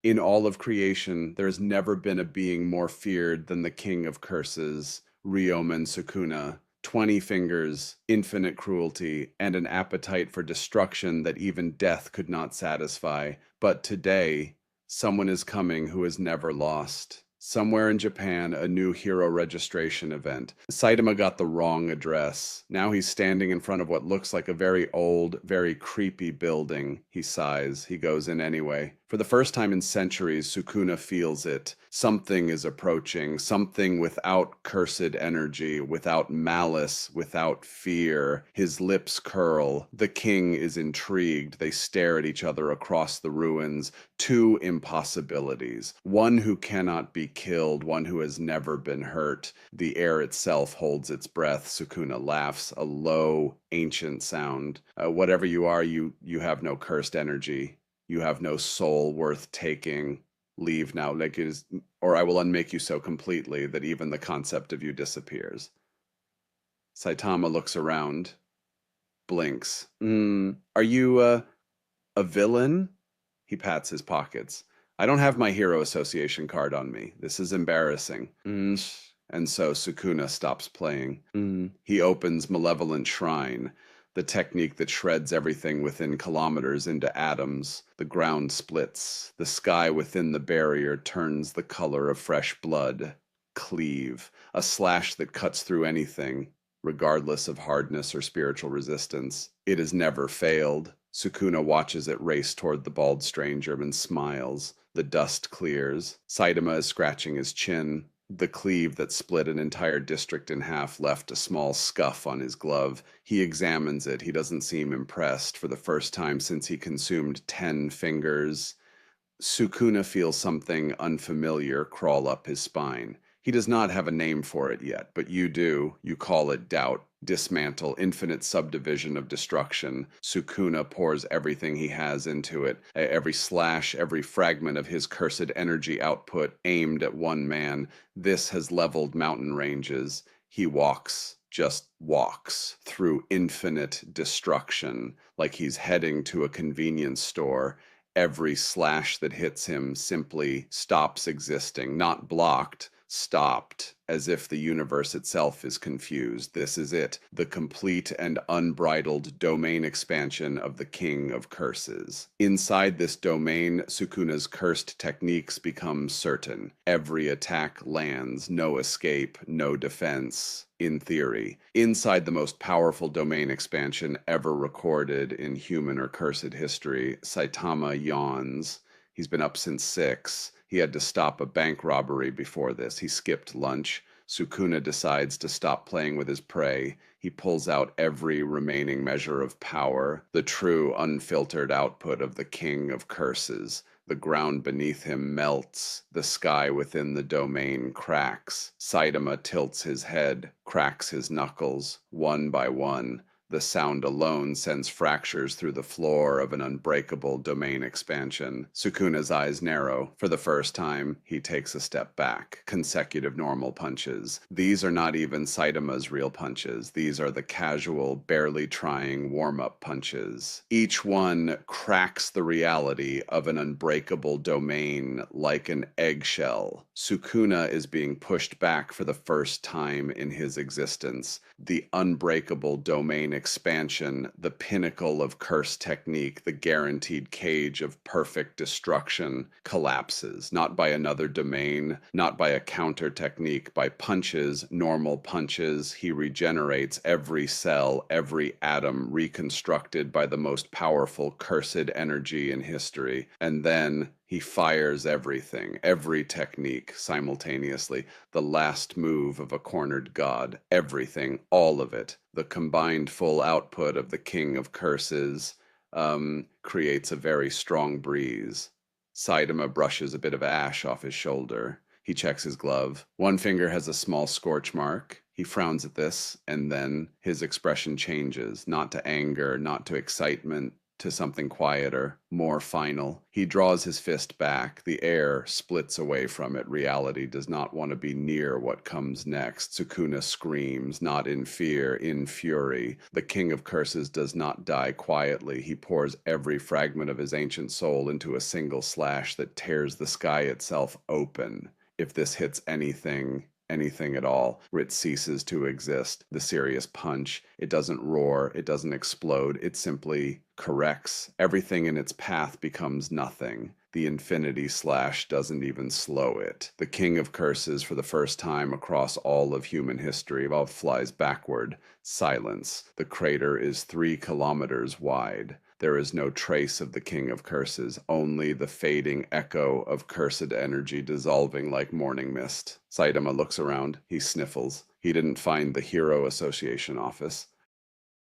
In all of creation, there has never been a being more feared than the king of curses, Ryomen Sukuna. 20 fingers, infinite cruelty, and an appetite for destruction that even death could not satisfy. But today, someone is coming who is never lost. Somewhere in Japan, a new hero registration event. Saitama got the wrong address. Now he's standing in front of what looks like a very old, very creepy building. He sighs. He goes in anyway. For the first time in centuries, Sukuna feels it. Something is approaching, something without cursed energy, without malice, without fear. His lips curl. The king is intrigued. They stare at each other across the ruins. Two impossibilities. One who cannot be killed, one who has never been hurt. The air itself holds its breath. Sukuna laughs, a low, ancient sound. Whatever you are, you have no cursed energy. You have no soul worth taking. Leave now, like it is, or I will unmake you so completely that even the concept of you disappears. Saitama looks around, blinks. Are you a villain? He pats his pockets. I don't have my Hero Association card on me. This is embarrassing. And so Sukuna stops playing. He opens Malevolent Shrine, the technique that shreds everything within kilometers into atoms. The ground splits. The sky within the barrier turns the color of fresh blood. Cleave, a slash that cuts through anything, regardless of hardness or spiritual resistance. It has never failed. Sukuna watches it race toward the bald stranger and smiles. The dust clears. Saitama is scratching his chin. The cleave that split an entire district in half left a small scuff on his glove. He examines it. He doesn't seem impressed for the first time since he consumed 10 fingers. Sukuna feels something unfamiliar crawl up his spine. He does not have a name for it yet, but you do. You call it doubt. Dismantle, infinite subdivision of destruction. Sukuna pours everything he has into it. Every slash, every fragment of his cursed energy output aimed at one man. This has leveled mountain ranges. He walks, just walks, through infinite destruction, like he's heading to a convenience store. Every slash that hits him simply stops existing, not blocked, stopped, as if the universe itself is confused. This is it, the complete and unbridled domain expansion of the King of Curses. Inside this domain, Sukuna's cursed techniques become certain. Every attack lands, no escape, no defense. In theory, inside the most powerful domain expansion ever recorded in human or cursed history, Saitama yawns. He's been up since 6. He had to stop a bank robbery before this. He skipped lunch. Sukuna decides to stop playing with his prey. He pulls out every remaining measure of power, the true unfiltered output of the King of Curses. The ground beneath him melts. The sky within the domain cracks. Saitama tilts his head, cracks his knuckles, one by one. The sound alone sends fractures through the floor of an unbreakable domain expansion. Sukuna's eyes narrow. For the first time, he takes a step back. Consecutive normal punches. These are not even Saitama's real punches. These are the casual, barely trying warm-up punches. Each one cracks the reality of an unbreakable domain like an eggshell. Sukuna is being pushed back for the first time in his existence. The unbreakable domain expansion, the pinnacle of curse technique, the guaranteed cage of perfect destruction, collapses, not by another domain, not by a counter technique, by punches, normal punches. He regenerates every cell, every atom reconstructed by the most powerful cursed energy in history. And then he fires everything, every technique simultaneously. The last move of a cornered god. Everything, all of it. The combined full output of the King of Curses creates a very strong breeze. Saitama brushes a bit of ash off his shoulder. He checks his glove. One finger has a small scorch mark. He frowns at this, and then his expression changes, not to anger, not to excitement, to something quieter, more final. He draws his fist back. The air splits away from it. Reality does not want to be near what comes next. Sukuna screams, not in fear, in fury. The king of curses does not die quietly. He pours every fragment of his ancient soul into a single slash that tears the sky itself open. If this hits anything at all, it ceases to exist. The serious punch, it doesn't roar, it doesn't explode, it simply corrects. Everything in its path becomes nothing. The infinity slash doesn't even slow it. The king of curses, for the first time across all of human history, flies backward. Silence. The crater is 3 kilometers wide. There is no trace of the king of curses, only the fading echo of cursed energy dissolving like morning mist. Saitama looks around. He sniffles. He didn't find the Hero Association office.